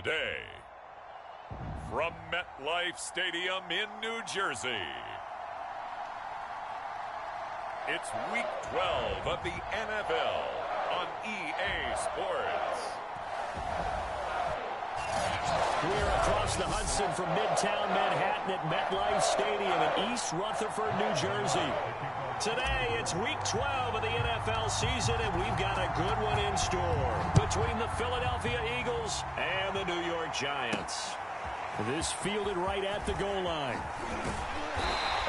today. From MetLife Stadium in New Jersey, it's Week 12 of the NFL on EA Sports. We're across the Hudson from Midtown Manhattan at MetLife Stadium in East Rutherford, New Jersey. Today, it's Week 12 of the NFL season, and we've got a good one in store between the Philadelphia Eagles and the New York Giants. This fielded right at the goal line.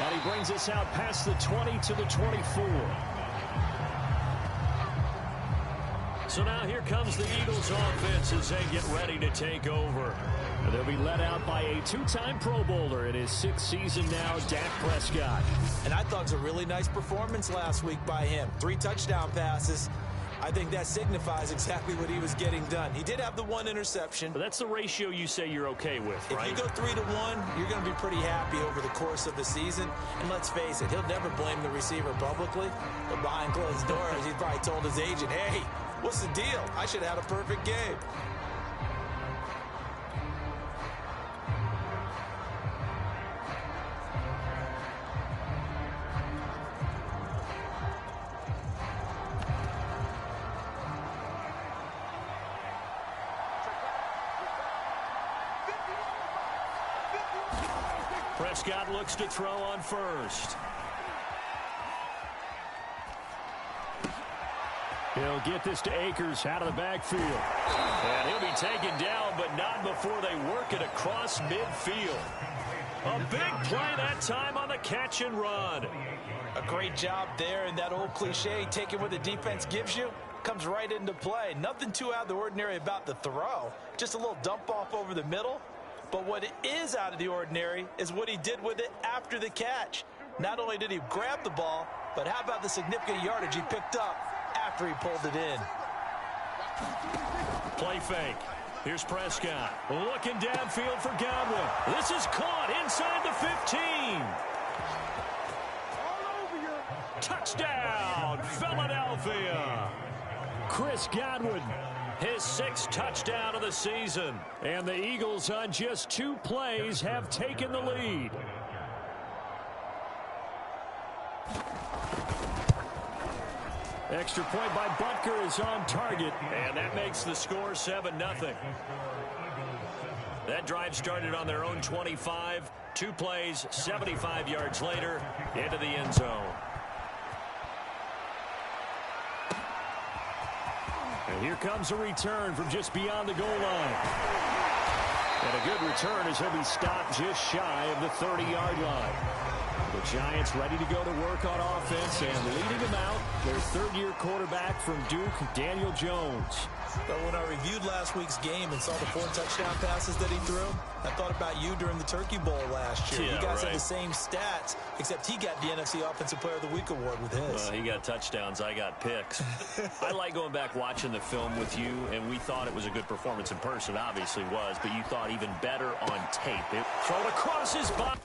And he brings us out past the 20 to the 24. So now here comes the Eagles offense as they get ready to take over. They'll be led out by a two-time Pro Bowler in his sixth season now, Dak Prescott. And I thought it was a really nice performance last week by him. 3 touchdown passes. I think that signifies exactly what he was getting done. He did have the 1 interception. But that's the ratio you say you're okay with, right? If you go 3-to-1, you're going to be pretty happy over the course of the season. And let's face it, he'll never blame the receiver publicly. But behind closed doors, he probably told his agent, hey, what's the deal? I should have had a perfect game. Prescott looks to throw on first. He'll get this to Akers out of the backfield. And he'll be taken down, but not before they work it across midfield. A big play that time on the catch and run. A great job there, and that old cliche, taking what the defense gives you, comes right into play. Nothing too out of the ordinary about the throw. Just a little dump off over the middle. But what is out of the ordinary is what he did with it after the catch. Not only did he grab the ball, but how about the significant yardage he picked up after he pulled it in. Play fake. Here's Prescott. Looking downfield for Godwin. This is caught inside the 15. Touchdown, Philadelphia. Chris Godwin, his 6th touchdown of the season. And the Eagles on just 2 plays have taken the lead. Extra point by Butker is on target, and that makes the score 7-0. That drive started on their own 25. 2 plays, 75 yards later, into the end zone. And here comes a return from just beyond the goal line. And a good return as he'll be stopped just shy of the 30-yard line. The Giants ready to go to work on offense, and leading them out, their 3rd-year quarterback from Duke, Daniel Jones. But when I reviewed last week's game and saw the 4 touchdown passes that he threw, I thought about you during the Turkey Bowl last year. Yeah, you guys right. had the same stats, except he got the NFC Offensive Player of the Week award with his. Well, he got touchdowns. I got picks. I like going back watching the film with you, and we thought it was a good performance in person. Obviously was, but you thought even better on tape. It thrown across his body.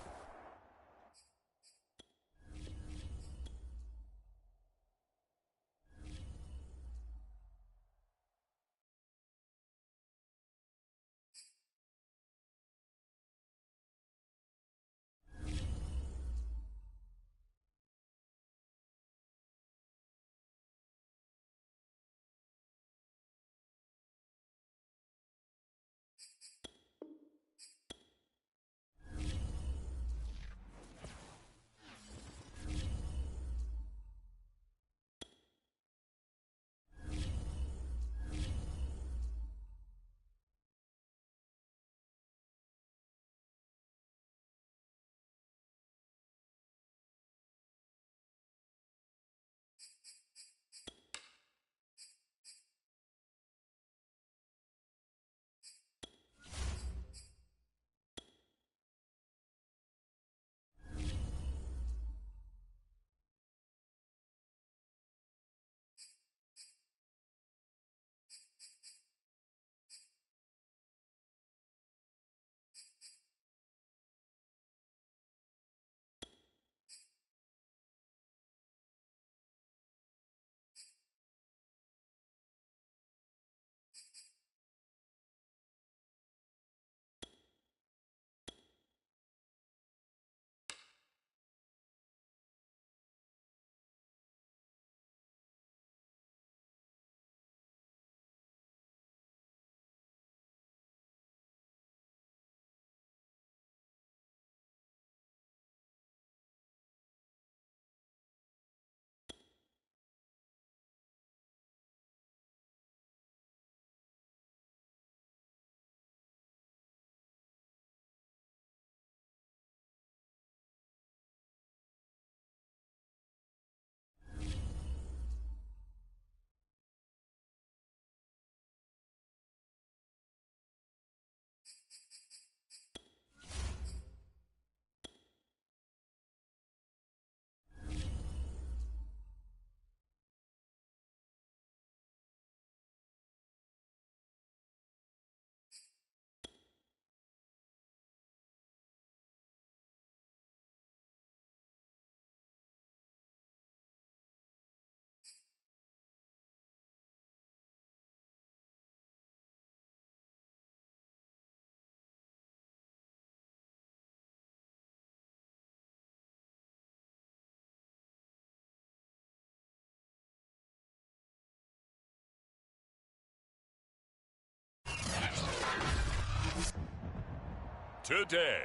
today.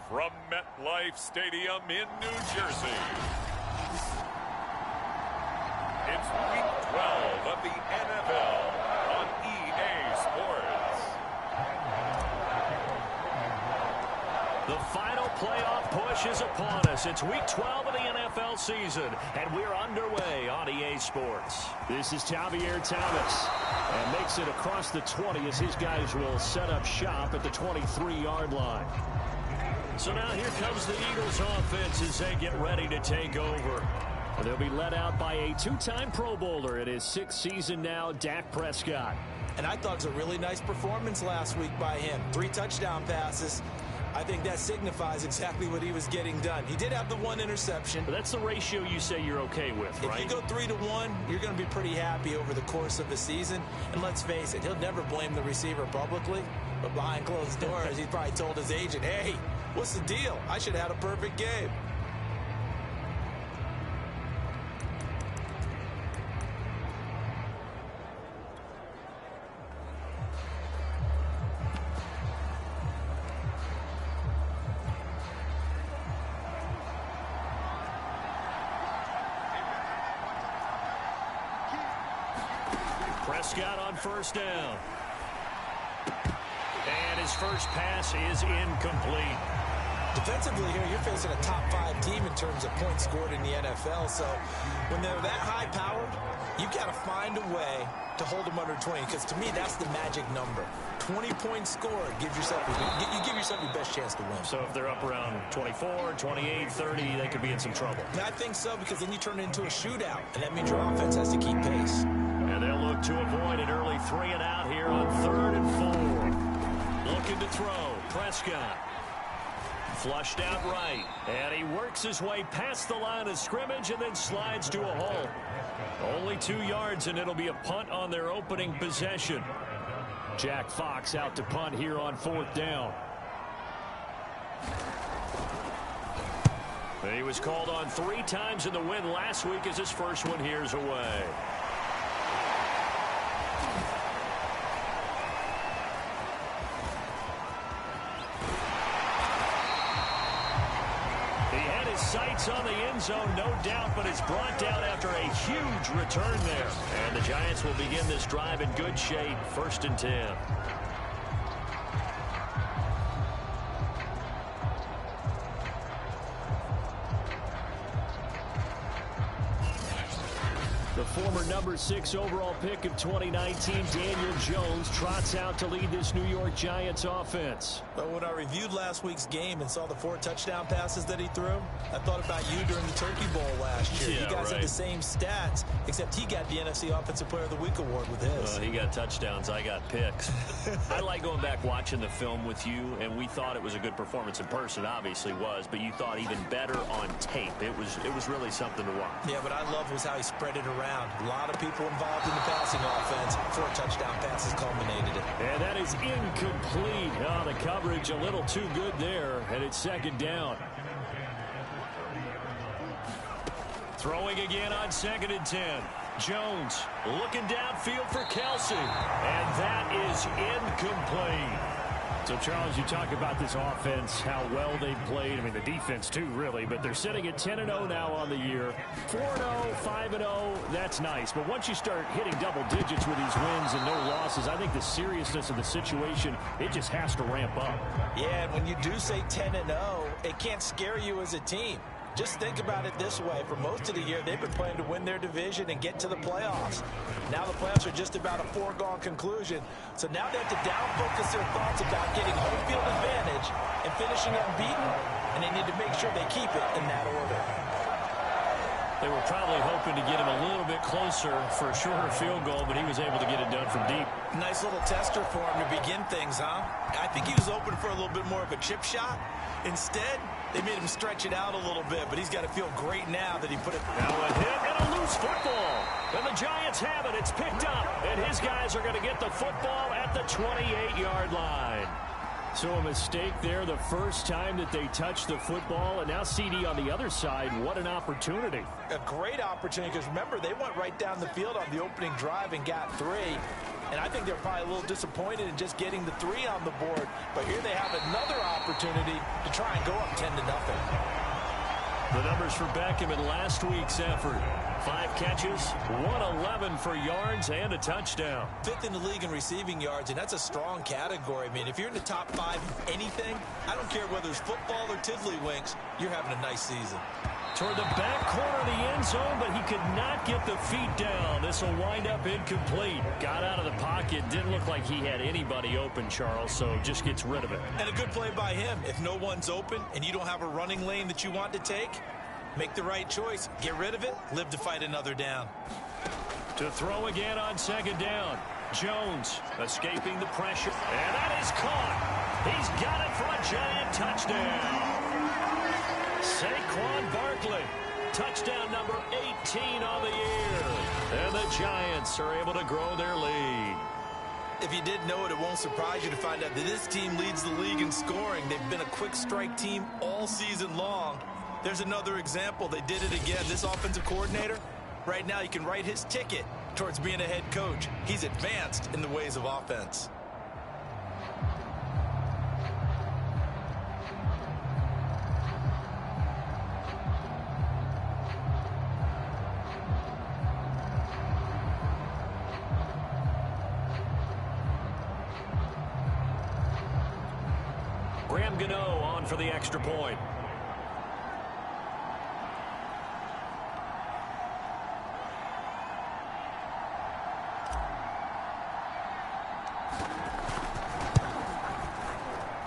From MetLife Stadium in New Jersey, it's Week 12 of the NFL on EA Sports. The final playoff push is upon us. It's Week 12 of the NFL season, and we're underway on EA Sports. This is Javier Thomas, and makes it across the 20 as his guys will set up shop at the 23-yard line. So now here comes the Eagles offense as they get ready to take over. They'll be led out by a two-time Pro Bowler in his sixth season now, Dak Prescott. And I thought it was a really nice performance last week by him. 3 touchdown passes. I think that signifies exactly what he was getting done. He did have the 1 interception. But that's the ratio you say you're okay with, right? If you go 3-1, you're going to be pretty happy over the course of the season. And let's face it, he'll never blame the receiver publicly. But behind closed doors, he probably told his agent, hey, what's the deal? I should have had a perfect game. Prescott on first down. And his first pass is incomplete. Defensively here, you're facing a top 5 team in terms of points scored in the NFL. So when they're that high powered, you've got to find a way to hold them under 20. Because to me, that's the magic number. 20 points scored gives yourself you give yourself your best chance to win. So if they're up around 24, 28, 30, they could be in some trouble. And I think so, because then you turn it into a shootout. And that means your offense has to keep pace. And they'll look to avoid an early 3 and out here on 3rd and 4. Looking to throw. Prescott. Flushed out right. And he works his way past the line of scrimmage and then slides to a hole. Only 2 yards, and it'll be a punt on their opening possession. Jack Fox out to punt here on 4th down. He was called on 3 times in the win last week as his first one here's away. Sights on the end zone, no doubt, but it's brought down after a huge return there. And the Giants will begin this drive in good shape, 1st and 10. The former number 6 overall pick of 2019, Daniel Jones, trots out to lead this New York Giants offense. But when I reviewed last week's game and saw the 4 touchdown passes that he threw, I thought about you during the Turkey Bowl last year. Yeah, you guys had the same stats, except he got the NFC Offensive Player of the Week award with his. He got touchdowns. I got picks. I like going back watching the film with you, and we thought it was a good performance in person. Obviously was, but you thought even better on tape. It was really something to watch. Yeah, but I love was how he spread it around. A lot of people involved in the passing offense. 4 touchdown passes culminated it. And that is incomplete. Oh, the coverage a little too good there, and it's 2nd down. Throwing again on 2nd and 10. Jones looking downfield for Kelsey. And that is incomplete. So, Charles, you talk about this offense, how well they've played. I mean, the defense, too, really. But they're sitting at 10-0 now on the year. 4-0, 5-0, that's nice. But once you start hitting double digits with these wins and no losses, I think the seriousness of the situation, it just has to ramp up. Yeah, and when you do say 10-0, it can't scare you as a team. Just think about it this way. For most of the year, they've been playing to win their division and get to the playoffs. Now the playoffs are just about a foregone conclusion. So now they have to down-focus their thoughts about getting home field advantage and finishing unbeaten, and they need to make sure they keep it in that order. They were probably hoping to get him a little bit closer for a shorter field goal, but he was able to get it done from deep. Nice little tester for him to begin things, huh? I think he was open for a little bit more of a chip shot. Instead, they made him stretch it out a little bit, but he's got to feel great now that he put it. Now a hit and a loose football. And the Giants have it. It's picked up. And his guys are going to get the football at the 28-yard line. So a mistake there the first time that they touched the football. And now CD on the other side. What an opportunity. A great opportunity, because remember, they went right down the field on the opening drive and got 3. And I think they're probably a little disappointed in just getting the 3 on the board. But here they have another opportunity to try and go up 10-0. The numbers for Beckham in last week's effort. 5 catches, 111 for yards, and a touchdown. 5th in the league in receiving yards, and that's a strong category. I mean, if you're in the top 5 in anything, I don't care whether it's football or tiddlywinks, you're having a nice season. Toward the back corner of the end zone, but he could not get the feet down. This will wind up incomplete. Got out of the pocket. Didn't look like he had anybody open, Charles, so just gets rid of it. And a good play by him. If no one's open and you don't have a running lane that you want to take, make the right choice. Get rid of it. Live to fight another down. To throw again on 2nd down. Jones escaping the pressure. And that is caught. He's got it for a Giant touchdown. Saquon Barkley, touchdown number 18 on the year. And the Giants are able to grow their lead. If you didn't know it, it won't surprise you to find out that this team leads the league in scoring. They've been a quick strike team all season long. There's another example. They did it again. This offensive coordinator, right now you can write his ticket towards being a head coach. He's advanced in the ways of offense. Graham Gano on for the extra point.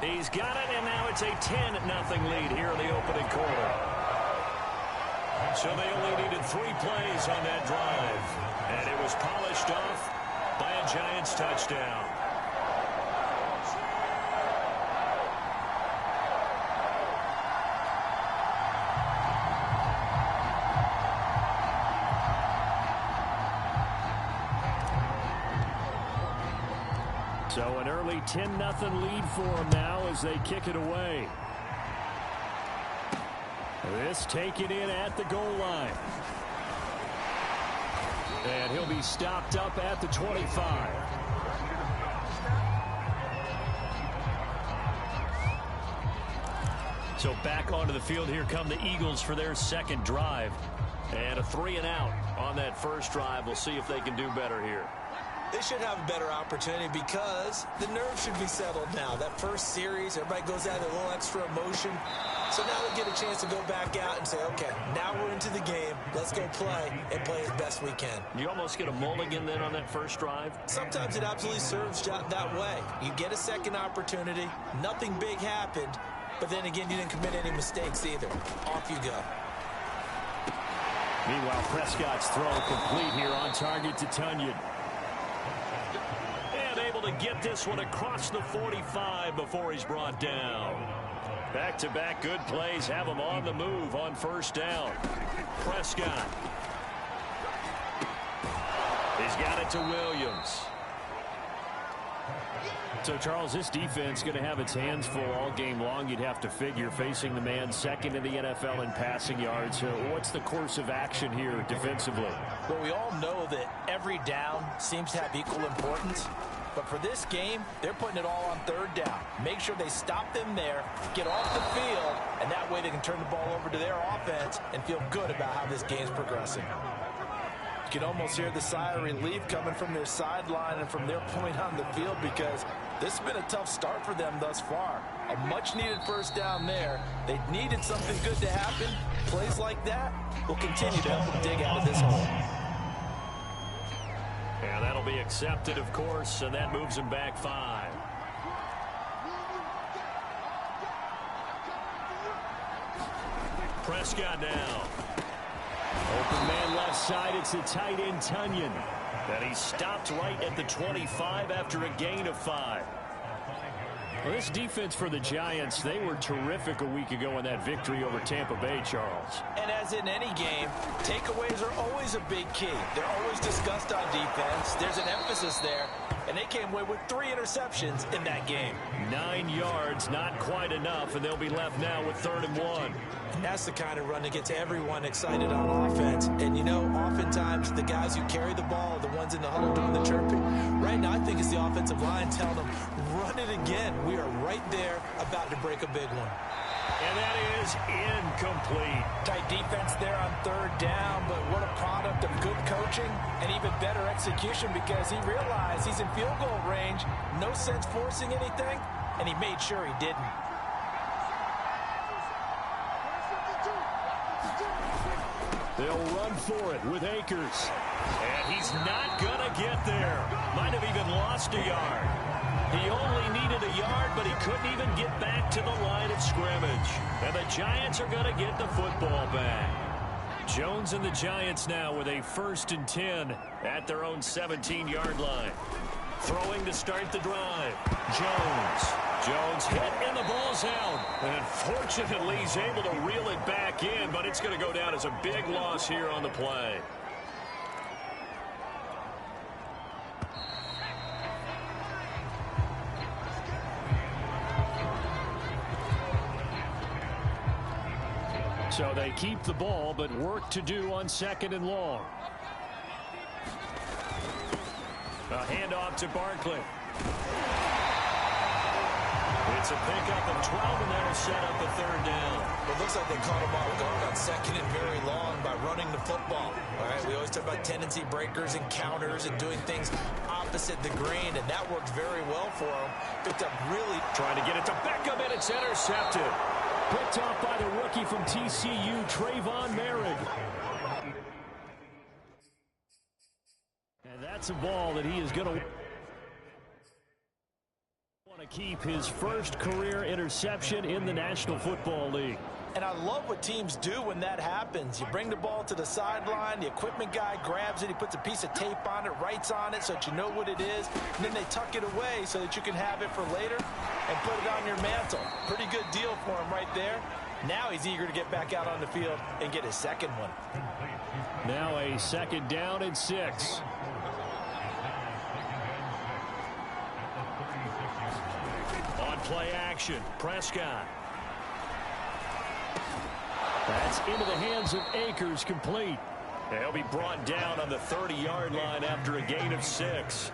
He's got it, and now it's a 10-0 lead here in the opening quarter. So they only needed 3 plays on that drive, and it was polished off by a Giants touchdown. So an early 10-0 lead for them now as they kick it away. This taken in at the goal line. And he'll be stopped up at the 25. So back onto the field, here come the Eagles for their second drive. And a 3-and-out on that first drive. We'll see if they can do better here. They should have a better opportunity because the nerves should be settled now. That first series, everybody goes out with a little extra emotion. So now they get a chance to go back out and say, okay, now we're into the game. Let's go play and play as best we can. You almost get a mulligan then on that first drive? Sometimes it absolutely serves that way. You get a second opportunity. Nothing big happened. But then again, you didn't commit any mistakes either. Off you go. Meanwhile, Prescott's throw complete here on target to Tunyon. And able to get this one across the 45 before he's brought down. Back-to-back good plays have him on the move on first down. Prescott. He's got it to Williams. So, Charles, this defense going to have its hands full all game long, you'd have to figure, facing the man second in the NFL in passing yards. What's the course of action here defensively? Well, we all know that every down seems to have equal importance. But for this game, they're putting it all on third down. Make sure they stop them there, get off the field, and that way they can turn the ball over to their offense and feel good about how this game's progressing. You can almost hear the sigh of relief coming from their sideline and from their point on the field because this has been a tough start for them thus far. A much-needed first down there. They needed something good to happen. Plays like that will continue to help them dig out of this hole. And that'll be accepted, of course, and that moves him back 5. Prescott now. Open man left side, it's the tight end Tunyon. And he stopped right at the 25 after a gain of 5. Well, this defense for the Giants, they were terrific a week ago in that victory over Tampa Bay, Charles. And as in any game, Takeaways are always a big key. They're always discussed on defense. There's an emphasis there, and they came away with 3 interceptions in that game. 9 yards, not quite enough, and they'll be left now with 3rd and 1. That's the kind of run that gets everyone excited on offense. And, you know, oftentimes the guys who carry the ball are the ones in the huddle doing the chirping. Right now, I think it's the offensive line telling them, run it again. We are right there about to break a big one. And that is incomplete. Tight defense there on 3rd down, but what a product of good coaching and even better execution, because he realized he's in field goal range. No sense forcing anything, and he made sure he didn't. They'll run for it with Akers. And he's not going to get there. Might have even lost a yard. He only needed a yard, but he couldn't even get back to the line of scrimmage. And the Giants are going to get the football back. Jones and the Giants now with a 1st and 10 at their own 17-yard line. Throwing to start the drive. Jones hit and the ball's out. And fortunately, he's able to reel it back in, but it's going to go down as a big loss here on the play. So they keep the ball, but work to do on 2nd and long. A handoff to Barkley. It's a pickup of 12, and that'll set up the 3rd down. It looks like they caught him off guard on 2nd and very long by running the football. All right, we always talk about tendency breakers and counters and doing things opposite the grain, and that worked very well for him. Picked up really... Trying to get it to Beckham, and it's intercepted. Picked off by the rookie from TCU, Trayvon Merrick. And that's a ball that he is going to want to keep his first career interception in the National Football League. And I love what teams do when that happens. You bring the ball to the sideline, the equipment guy grabs it, he puts a piece of tape on it, writes on it so that you know what it is, and then they tuck it away so that you can have it for later and put it on your mantle. Pretty good deal for him right there. Now he's eager to get back out on the field and get his 2nd one. Now a 2nd down and 6. On play action, Prescott. That's into the hands of Akers, complete. He'll be brought down on the 30-yard line after a gain of 6.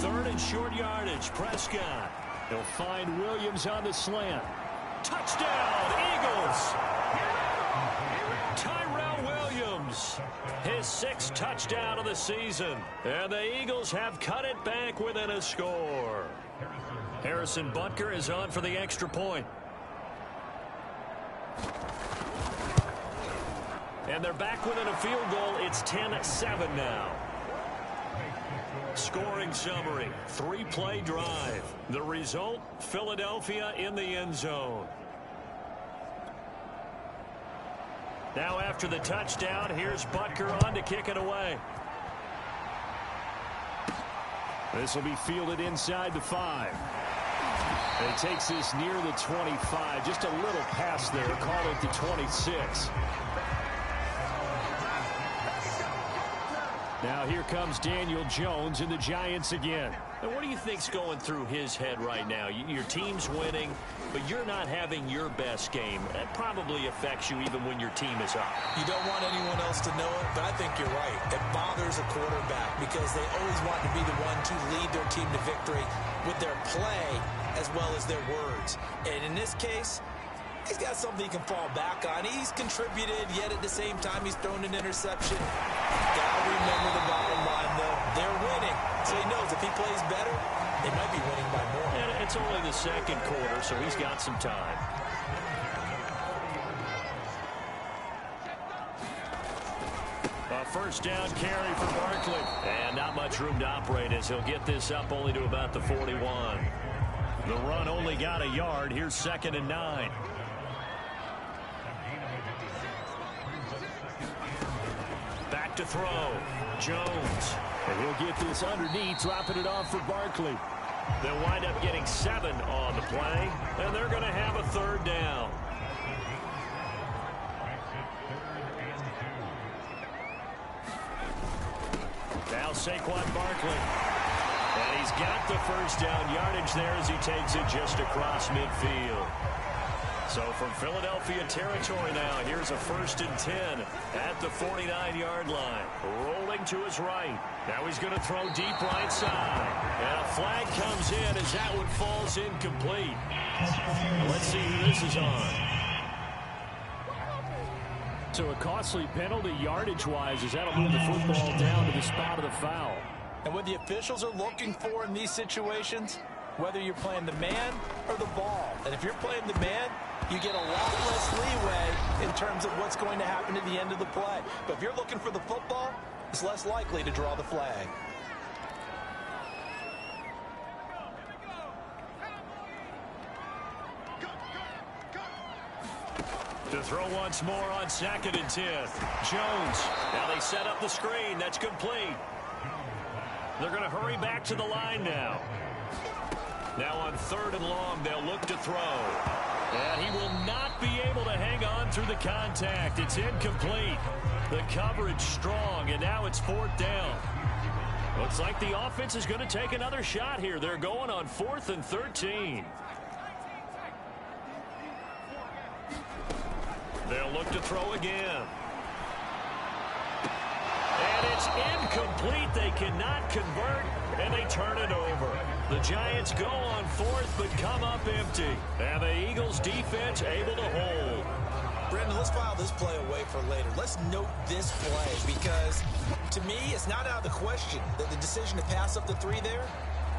3rd and short yardage, Prescott. He'll find Williams on the slant. Touchdown, Eagles! Tyrell Williams, his 6th touchdown of the season. And the Eagles have cut it back within a score. Harrison Butker is on for the extra point. And they're back within a field goal. It's 10-7 now. Scoring summary, 3-play drive. The result, Philadelphia in the end zone. Now after the touchdown, here's Butker on to kick it away. This will be fielded inside the 5. And it takes this near the 25. Just a little pass there. Call it the 26. Now here comes Daniel Jones and the Giants again. And what do you think's going through his head right now? Your team's winning, but you're not having your best game. That probably affects you even when your team is up. You don't want anyone else to know it, but I think you're right. It bothers a quarterback because they always want to be the one to lead their team to victory with their play as well as their words. And in this case, he's got something he can fall back on. He's contributed, yet at the same time he's thrown an interception. Gotta remember the bottom line, though. They're winning. So he knows if he plays better, they might be winning by more. And it's only the 2nd quarter, so he's got some time. A 1st down carry for Barkley. And not much room to operate as he'll get this up only to about the 41. The run only got a yard. Here's 2nd and 9. Back to throw. Jones. And he'll get this underneath, dropping it off for Barkley. They'll wind up getting 7 on the play, and they're going to have a 3rd down. Now Saquon Barkley. And he's got the first down yardage there as he takes it just across midfield. So from Philadelphia territory now, here's a 1st and 10 at the 49-yard line. Rolling to his right. Now he's going to throw deep right side. And a flag comes in as that one falls incomplete. Let's see who this is on. So a costly penalty yardage-wise as that'll move the football down to the spot of the foul. And what the officials are looking for in these situations, whether you're playing the man or the ball. And if you're playing the man, you get a lot less leeway in terms of what's going to happen at the end of the play. But if you're looking for the football, it's less likely to draw the flag. To throw once more on 2nd and 10. Jones. Now they set up the screen. That's complete. They're going to hurry back to the line now. Now on 3rd and long, they'll look to throw. And he will not be able to hang on through the contact. It's incomplete. The coverage strong, and now it's 4th down. Looks like the offense is going to take another shot here. They're going on 4th and 13. They'll look to throw again. And it's incomplete. They cannot convert, and they turn it over. The Giants go on 4th, but come up empty. And the Eagles defense able to hold. Brandon, let's file this play away for later. Let's note this play because, to me, it's not out of the question that the decision to pass up the 3 there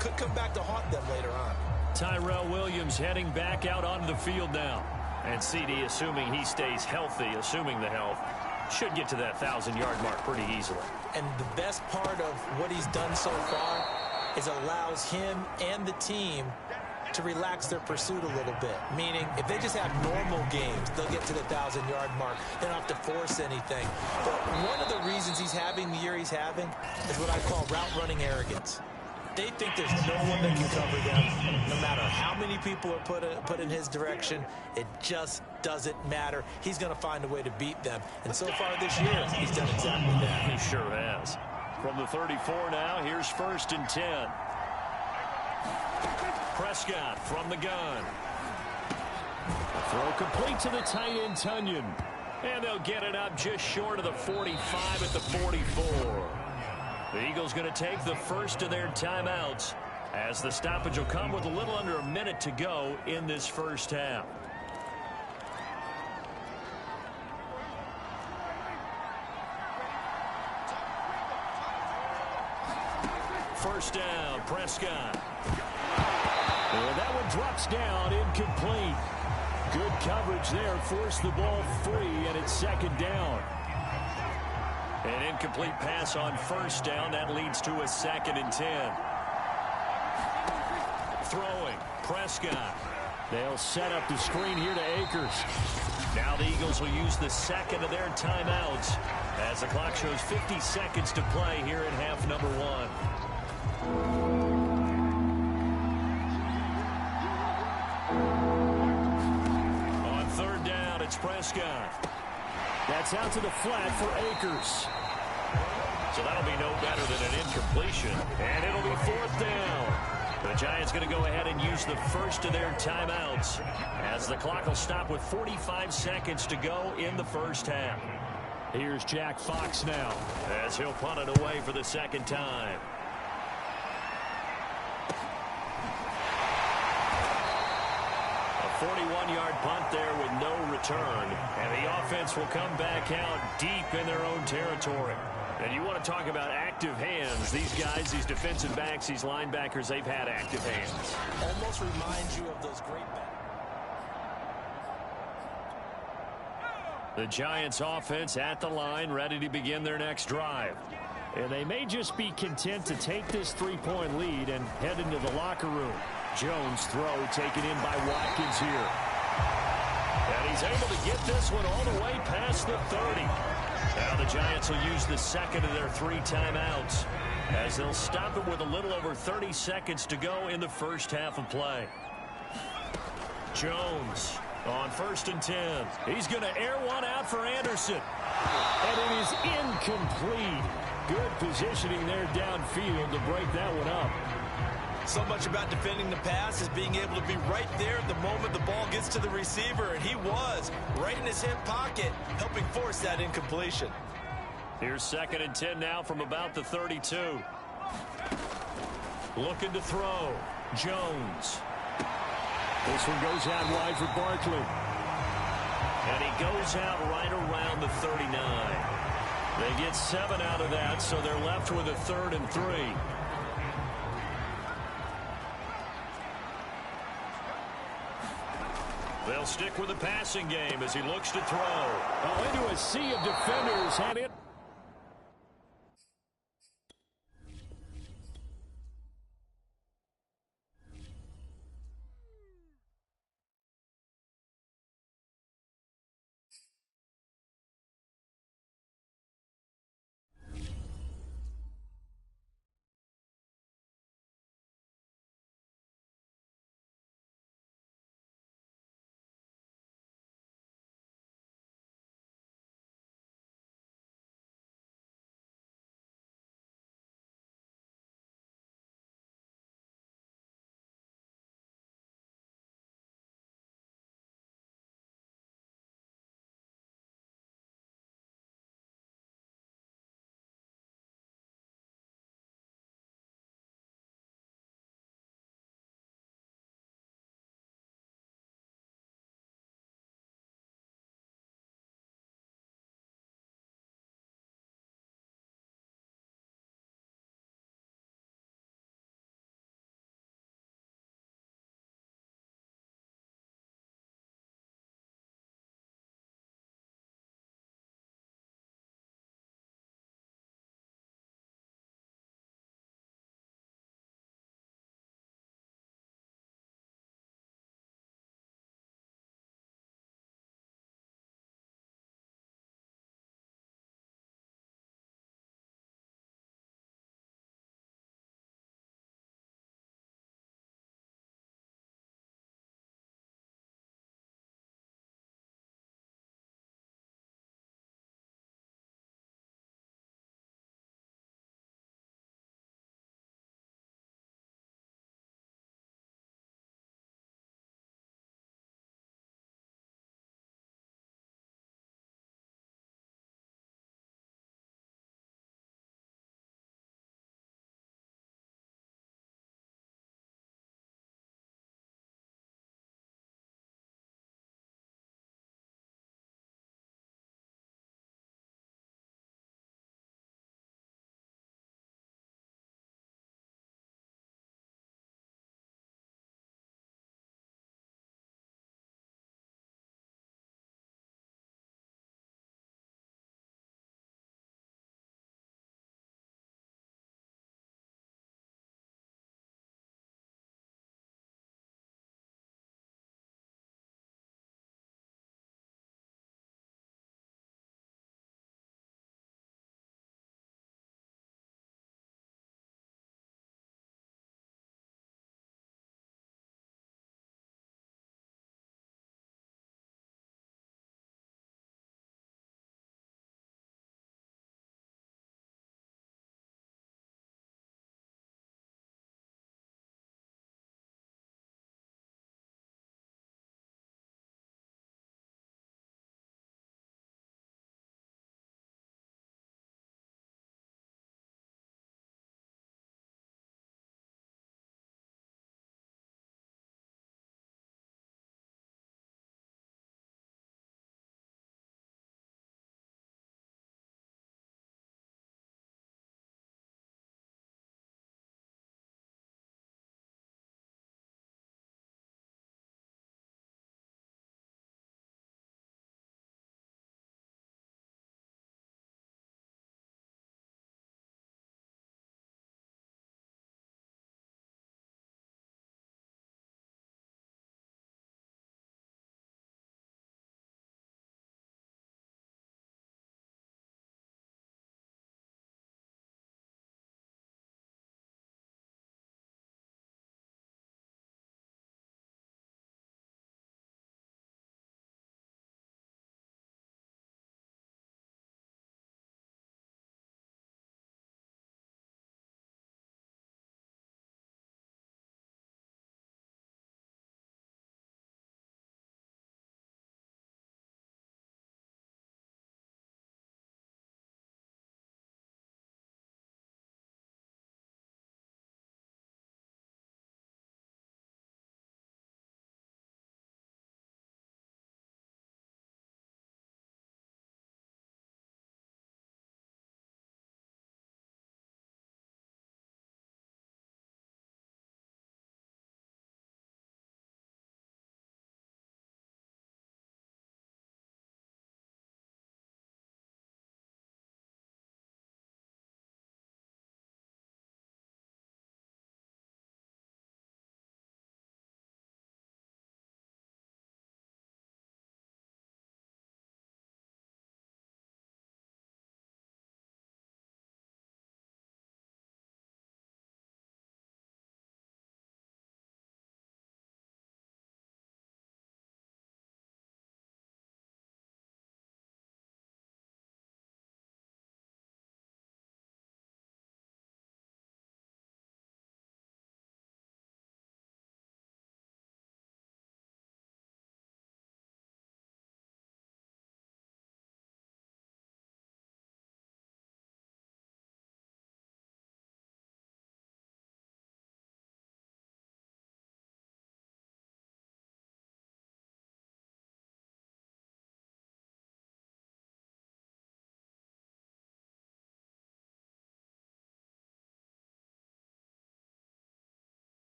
could come back to haunt them later on. Tyrell Williams heading back out onto the field now. And CD, assuming he stays healthy, assuming the health, should get to that 1,000-yard mark pretty easily. And the best part of what he's done so far is allows him and the team to relax their pursuit a little bit. Meaning, if they just have normal games, they'll get to the 1,000-yard mark. They don't have to force anything. But one of the reasons he's having the year he's having is what I call route-running arrogance. They think there's no one that can cover them. No matter how many people are put in his direction, it just doesn't matter. He's going to find a way to beat them. And so far this year, he's done exactly that. He sure has. From the 34 now, here's 1st and 10. Prescott from the gun. Throw complete to the tight end, Tunyon. And they'll get it up just short of the 45 at the 44. The Eagles going to take the first of their timeouts as the stoppage will come with a little under a minute to go in this first half. First down, Prescott. And that one drops down, incomplete. Good coverage there, forced the ball free, and it's 2nd down. An incomplete pass on 1st down. That leads to a 2nd and 10. Throwing, Prescott. They'll set up the screen here to Akers. Now the Eagles will use the 2nd of their timeouts as the clock shows 50 seconds to play here in half number 1. On 3rd down, it's Prescott. That's out to the flat for Akers. So that'll be no better than an incompletion. And it'll be 4th down. The Giants going to go ahead and use the first of their timeouts as the clock will stop with 45 seconds to go in the first half. Here's Jack Fox now as he'll punt it away for the 2nd time. A 41-yard punt there with no return. And the offense will come back out deep in their own territory. And you want to talk about active hands. These guys, these defensive backs, these linebackers, they've had active hands. Almost reminds you of those great backs. The Giants offense at the line, ready to begin their next drive. And they may just be content to take this 3-point lead and head into the locker room. Jones throw taken in by Watkins here. And he's able to get this one all the way past the 30. Now the Giants will use the 2nd of their 3 timeouts as they'll stop it with a little over 30 seconds to go in the first half of play. Jones on 1st and 10. He's going to air one out for Anderson. And it is incomplete. Good positioning there downfield to break that one up. So much about defending the pass is being able to be right there at the moment the ball gets to the receiver, and he was right in his hip pocket, helping force that incompletion. Here's 2nd and 10 now from about the 32. Looking to throw. Jones. This one goes out wide for Barkley. And he goes out right around the 39. They get 7 out of that, so they're left with a 3rd and 3. They'll stick with the passing game as he looks to throw. Oh, into a sea of defenders, and it